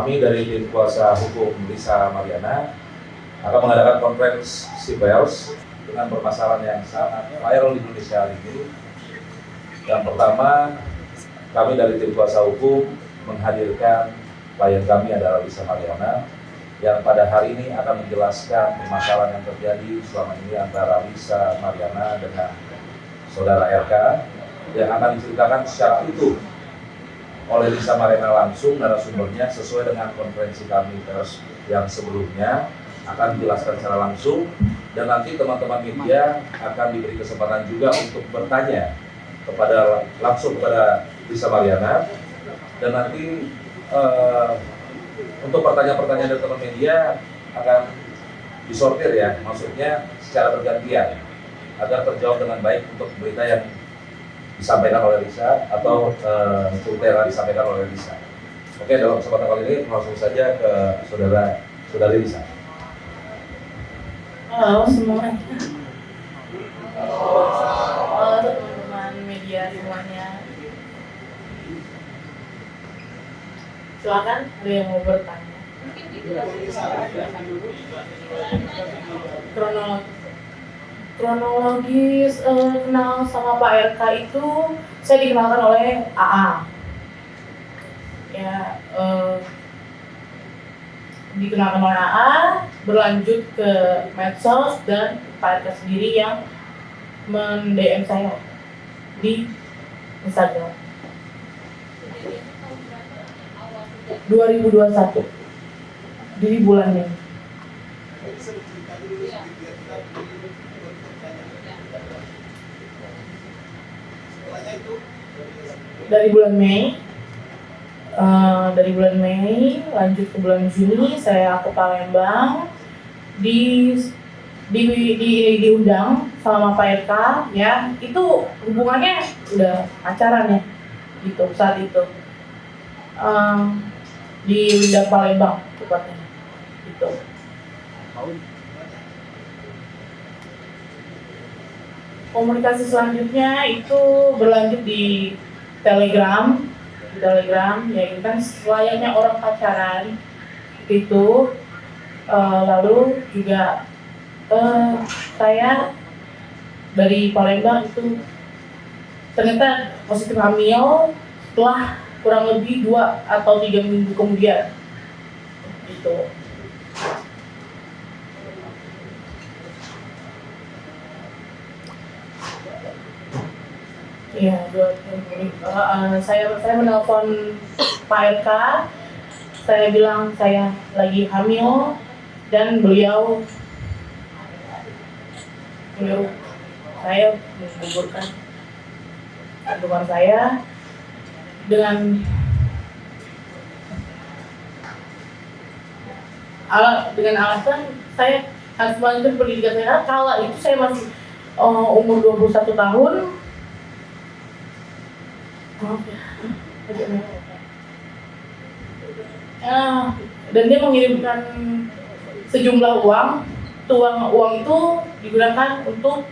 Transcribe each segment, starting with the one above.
kami dari tim kuasa hukum Lisa Mariana akan mengadakan konferensi pers dengan permasalahan yang sangat viral di Indonesia ini. Yang pertama, kami dari tim kuasa hukum menghadirkan klien kami adalah Lisa Mariana yang pada hari ini akan menjelaskan permasalahan yang terjadi selama ini antara Lisa Mariana dengan saudara RK yang akan diceritakan secara utuh oleh Lisa Mariana langsung narasumbernya sesuai dengan konferensi kami pers yang sebelumnya akan dijelaskan secara langsung, dan nanti teman-teman media akan diberi kesempatan juga untuk bertanya langsung kepada Lisa Mariana, dan nanti untuk pertanyaan-pertanyaan dari teman media akan disortir ya, maksudnya secara bergantian agar terjawab dengan baik untuk berita yang disampaikan oleh Lisa atau cerita yang disampaikan oleh Lisa. Oke, dalam kesempatan kali ini langsung saja ke saudari Lisa. Halo semuanya. Halo teman-teman media semuanya. Silakan, ada yang mau bertanya. Kronologis kenal sama Pak RK itu saya dikenalkan oleh AA. Ya, dikenalkan oleh AA, berlanjut ke medsos, dan Pak RK sendiri yang men-DM saya di Instagram. 2021 di bulan Mei. Dari bulan Mei lanjut ke bulan Juni saya ke Palembang, diundang sama Pak RK ya, itu hubungannya udah pacaran ya gitu saat itu, di Undang Palembang tepatnya gitu. Komunikasi selanjutnya itu berlanjut di Telegram ya, ini kan layaknya orang pacaran itu. Lalu juga saya dari Palembang itu ternyata positif hamil setelah kurang lebih 2 atau 3 minggu kemudian gitu. Iya, saya menelpon Pak RK, saya bilang saya lagi hamil, dan beliau menyuruh saya menggugurkan kandungan saya dengan alasan saya harus melanjutkan pendidikan saya. Kala itu saya masih umur 21 tahun. Dan dia mengirimkan sejumlah uang. Uang itu digunakan untuk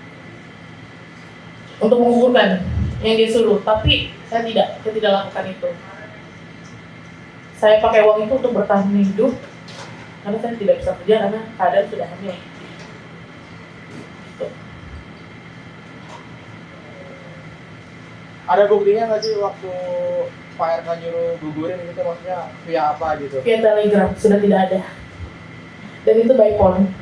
mengukurkan yang dia suruh, tapi saya tidak lakukan itu. Saya pakai uang itu untuk bertahan hidup karena saya tidak bisa kerja karena keadaan sudah hamil. Ada buktinya nggak sih waktu Pak RK nyuruh gugurin itu, maksudnya via apa gitu? Via Telegram, sudah tidak ada. Dan itu by phone.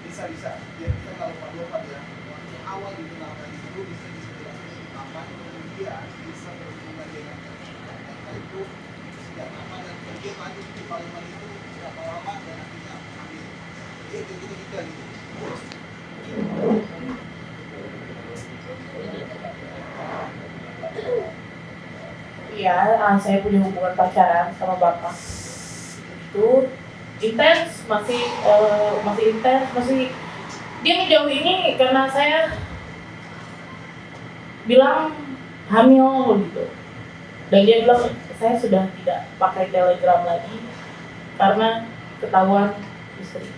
Bisa. Ya, kita kalau Pak ya, waktu awal dikenalkan itu bisa dijelaskan kapan kemudian bisa berhubungan dengan RK itu sejak kapan, dan kemudian lanjut di Palembang itu berapa lama dan akhirnya hamil. Jadi gitu. Iya, saya punya hubungan pacaran sama bapak. Itu intens, masih intens, dia ngejauh ini karena saya bilang hamil gitu. Dan dia bilang saya sudah tidak pakai Telegram lagi karena ketahuan istri.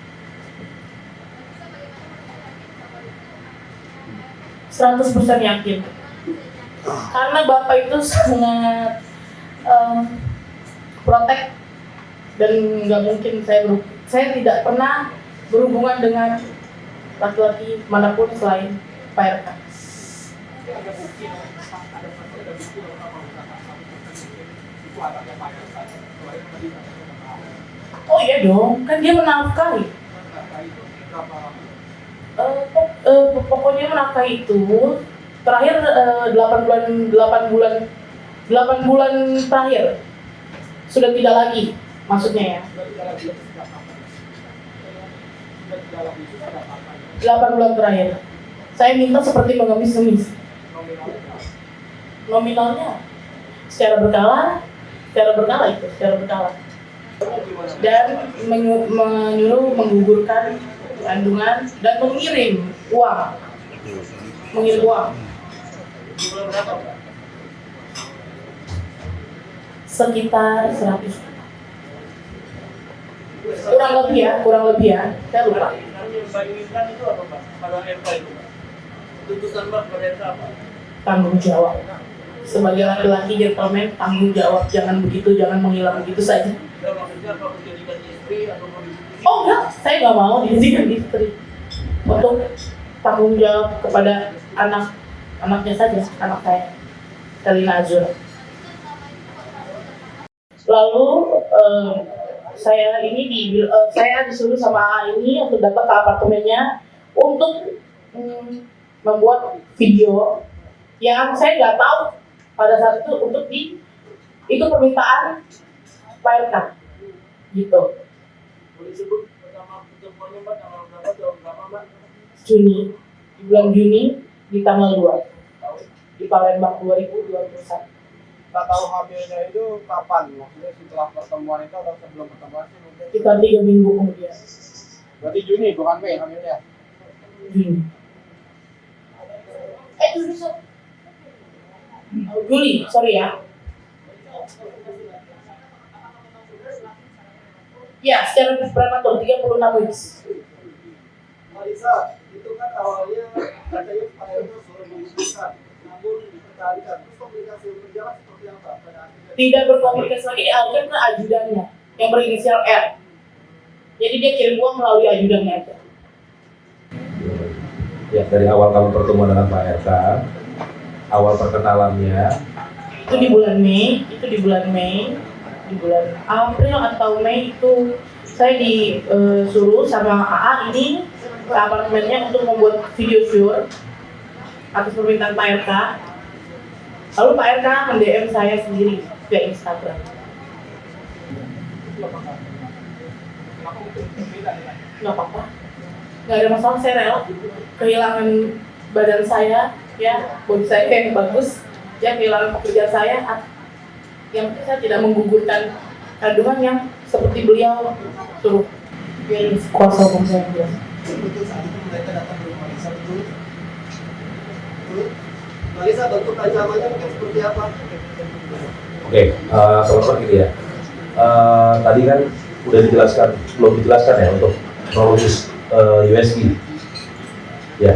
100% yakin. Karena bapak itu sangat protek dan nggak mungkin saya tidak pernah berhubungan dengan laki-laki manapun selain Pak RK. Oh iya dong, kan dia menafkahi. Pokoknya menafkahi itu terakhir 8 bulan terakhir sudah tidak lagi, maksudnya ya. 8 bulan terakhir saya minta seperti mengemis-ngemis nominalnya secara berkala dan menyuruh menggugurkan kandungan dan mengirim uang sekitar 100 juta. kurang lebih ya, saya lupa. Tanggung jawab sebagai laki-laki gentleman, tanggung jawab, jangan menghilang begitu saja. Oh enggak, saya nggak mau dijadikan istri. Untuk tanggung jawab kepada anaknya saja, anak saya, Kalina Azura. Lalu saya disuruh sama AA ini untuk datang ke apartemennya untuk membuat video yang saya nggak tahu pada saat itu itu permintaan Pak RK gitu. Di bulan Juni di tanggal 2 di Palembang 2021. Tak tahu hamilnya itu kapan? Maksudnya setelah pertemuan itu atau sebelum pertemuan sih mungkin? Sekitar 3 minggu kemudian. Berarti Juni bukan Mei hamilnya? Juni. Juli, sorry ya. Ya, secara prematur 36 weeks. Marisa, itu kan awalnya katanya Pak RK suruh mengusulkan, namun dipertahankan. Terus komunikasi berjalan seperti apa pada akhirnya? Tidak berkomunikasi lagi, dialihkan ke ajudannya yang berinisial R. Jadi dia kirim uang melalui ajudannya aja. Ya, dari awal kamu pertemuan dengan Pak RK, awal perkenalannya Itu di bulan Mei, di bulan April atau Mei itu saya disuruh sama AA ini ke apartemennya untuk membuat video shoot atas permintaan Pak RK. Lalu Pak RK mend-DM saya sendiri via Instagram. Nggak apa-apa, nggak ada masalah, saya rela kehilangan badan saya, ya, body saya yang bagus, ya, kehilangan pekerjaan saya, yang saya tidak menggugurkan kandungan yang seperti beliau suruh. Biar kuasa hukum saya biasa. Betul, saat itu mereka datang ke rumah Marisa, betul? Betul? Marisa, bentuk ancamannya mungkin seperti apa? Oke, teman-teman gitu ya. Tadi kan udah belum dijelaskan ya untuk kronologis USG. Ya,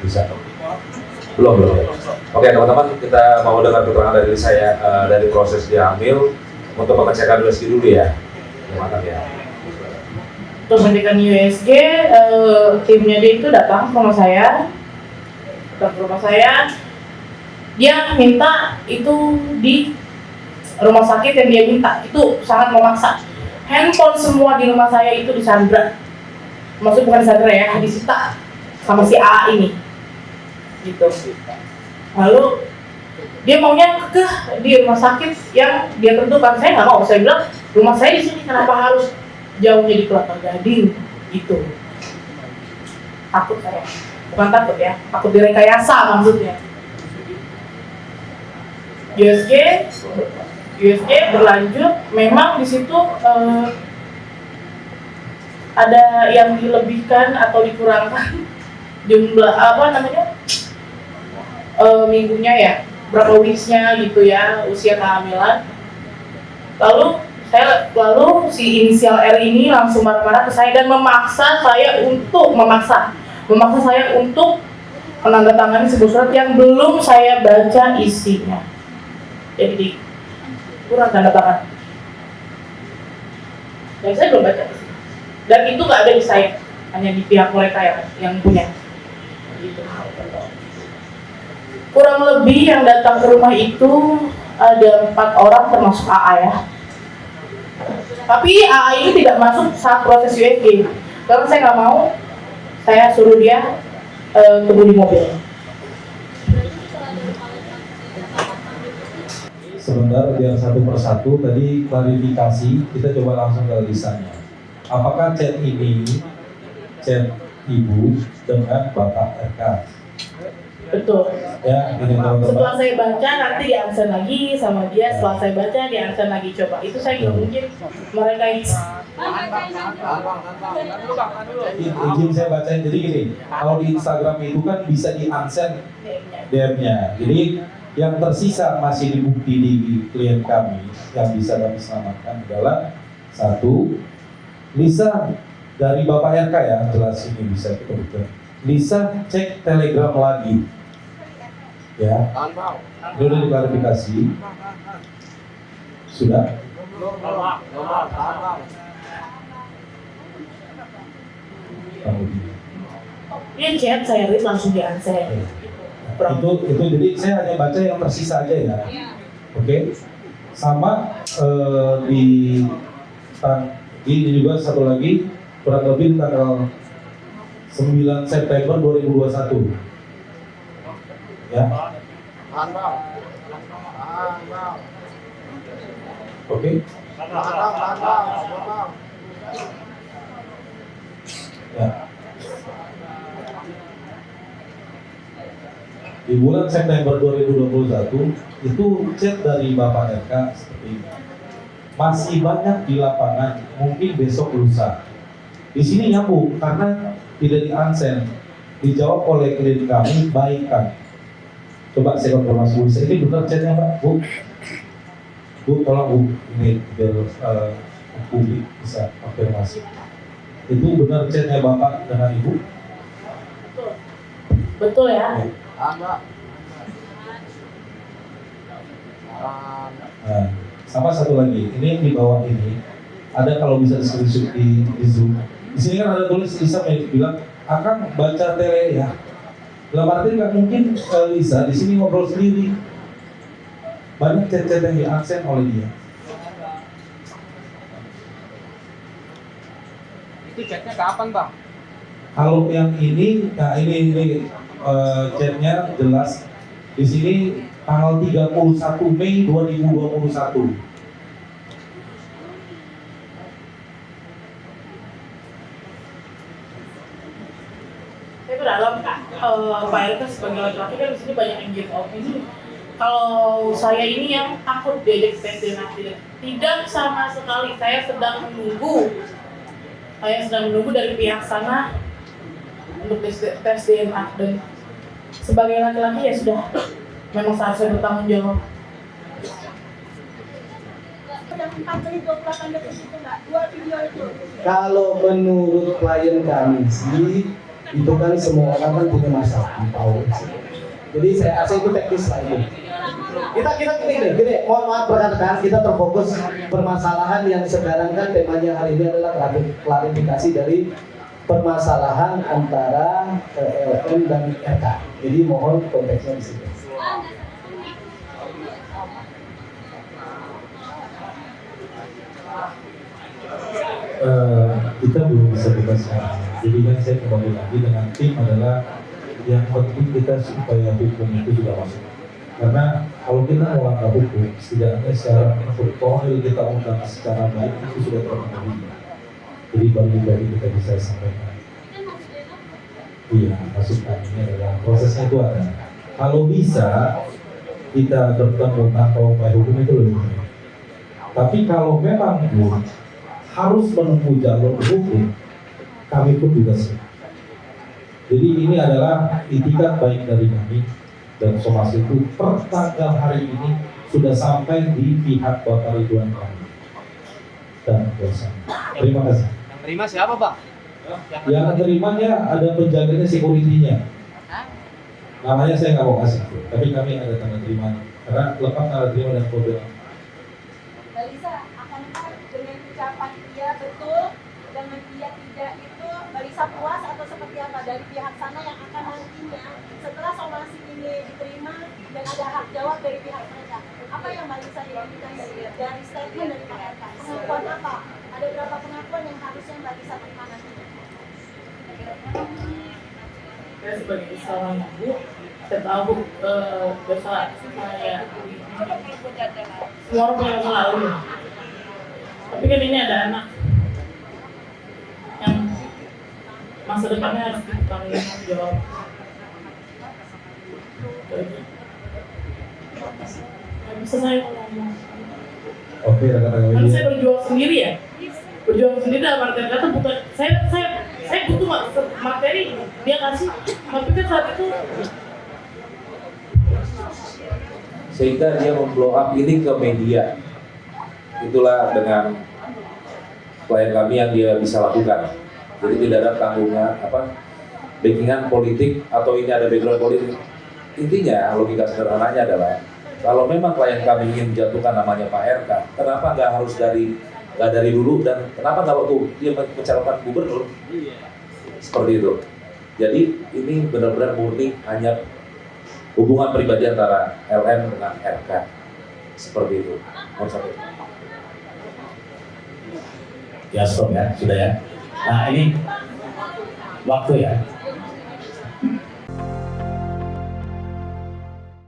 bisa. Belum ya. Oke, teman-teman, kita mau dengar keterangan dari saya dari proses dia hamil untuk pengecekan USG dulu ya. Mantap ya. Untuk pendidikan USG, timnya dia itu datang ke rumah saya. Dia minta itu di rumah sakit yang dia minta, itu sangat memaksa. Handphone semua di rumah saya itu disandra. Maksudnya bukan disandra ya, disita sama si AA ini. Gitu. Lalu dia maunya kekeh di rumah sakit yang dia tentukan. Saya nggak mau. Saya bilang rumah saya di sini, kenapa harus jauhnya di Kelapa Gading? Gitu. Takut saya. Bukan takut ya, takut direkayasa maksudnya. USG berlanjut, memang di situ ada yang dilebihkan atau dikurangkan jumlah minggunya ya, berapa weeks-nya gitu ya, usia kehamilan. Lalu si inisial R ini langsung marah-marah ke saya dan memaksa saya untuk menandatangani sebuah surat yang belum saya baca isinya. Jadi kurang tanda tangan. Dan saya belum baca. Dan itu nggak ada di saya, hanya di pihak mereka yang punya. Gitu. Kurang lebih yang datang ke rumah itu ada 4 orang termasuk AA ya. Tapi AA ini tidak masuk saat proses USG. Karena saya nggak mau, saya suruh dia tunggu di mobil. Sebentar, biar satu persatu tadi klarifikasi, kita coba langsung ke lisannya. Apakah chat ini chat ibu dengan Bapak RK? Betul. Ya, ini teman-teman. Setelah saya baca nanti di-answer lagi sama dia. Setelah saya baca di-answer lagi, coba. Itu saya nggak mungkin mereka itu. Izin saya bacain, jadi gini, kalau di Instagram itu kan bisa di-unsend DM-nya. Jadi yang tersisa masih dibukti di klien kami yang bisa kami selamatkan adalah 1, Lisa dari Bapak RK ya, jelas ini bisa kita buka. Lisa cek Telegram lagi, ya. Sudah diklarifikasi, sudah. Dia chat, saya read langsung di-answer. Itu jadi saya hanya baca yang tersisa aja ya. Oke. Sama ini juga satu lagi kurang lebih tanggal 9 September 2021. Ya. Oke. Ya. Di bulan September 2021 itu chat dari Bapak RK seperti ini. Masih banyak di lapangan, mungkin besok lusa. Di sini nyambung karena tidak di-unsend. Dijawab oleh klien kami, baik kan. Coba saya konfirmasi Bu. Ini benar chatnya Mbak? Bu, tolong Bu, ini biar publik bisa konfirmasi. Itu benar chatnya Bapak dengan Ibu? Betul ya. Nah, sama satu lagi, ini yang di bawah ini ada kalau bisa screenshot di Zoom. Di sini kan ada tulis Lisa bilang akan baca tele ya. Dalam arti nggak mungkin Lisa di sini ngobrol sendiri. Banyak chat-chat yang di-unsend oleh dia. Itu chatnya kapan Bang? Kalau yang ini, nah ini chatnya jelas di sini tanggal 31 Mei 2021. Saya berharap Pak RK sebagai laki-laki kan di sini banyak yang give up ini. Kalau saya ini yang takut diajak tes DNA tidak sama sekali. Saya sedang menunggu dari pihak sana untuk tes DNA dan sebagai laki-laki ya sudah memang seharusnya bertanggung jawab. Kalau menurut klien kami sih itu kan semua orang kan punya masalah tahu. Jadi saya rasa itu teknis lagi. Kita gini, mohon maaf rekan-rekan, kita terfokus permasalahan yang sekarang kan temanya hari ini adalah klarifikasi dari permasalahan antara LM dan RK. Jadi mohon konteksnya di sini. Kita belum bisa bebas sekarang. Jadi kan saya kembali lagi dengan tim adalah yang penting kita supaya hukum itu juga masuk. Karena kalau kita melanggar hukum, setidaknya secara personil kita undang secara baik itu sudah terpenuhi. Jadi bagi kita bisa sampaikan. Iya, masukannya adalah prosesnya itu ada. Kalau bisa kita bertemu atau upaya hukum itu lebih baik. Tapi kalau memang pun harus menempuh jalur hukum, kami pun juga siap. Jadi ini adalah itikat baik dari kami dan somasi itu per tanggal hari ini sudah sampai di pihak Bapak Ridwan Kamil dan kuasa. Terima kasih. Yang terima siapa Bang? Yang terimanya ada penjaganya, security-nya. Namanya saya nggak mau kasih, tapi kami ada tanda terima karena lepas tanda terima dan kode. Mbak Lisa, akankah dengan ucapan ia dari pihak sana yang akan nantinya setelah somasi ini diterima dan ada hak jawab dari pihak mereka. Apa yang Mbak Lisa inginkan dari statement dari Pak RK? Pengakuan apa? Ada berapa pengakuan yang harusnya Mbak Lisa terima nantinya? Saya sebagai seorang ibu, saya tahu dosa saya. Semua orang punya masa lalu. Tapi kan ini ada anak yang masa depannya harus ditanggung jawab. Gak bisa saya ngomong. Oke, rekan-rekan Kan media. saya berjuang sendiri ya. Berjuang sendiri dalam artian kata bukan saya butuh materi dia kasih, tapi kan saat itu Sehingga dia memblow up ini ke media. Itulah dengan klien kami yang dia bisa lakukan. Jadi tidak ada tanggungan backingan politik atau ini ada background politik. Intinya logika sederhananya adalah kalau memang klien kami ingin menjatuhkan namanya Pak RK, kenapa nggak harus dari dulu dan kenapa nggak waktu dia mencalonkan gubernur? Seperti itu. Jadi ini benar-benar murni hanya hubungan pribadi antara LM dengan RK. Seperti itu. Ya stop ya, sudah ya. Nah ini waktu ya.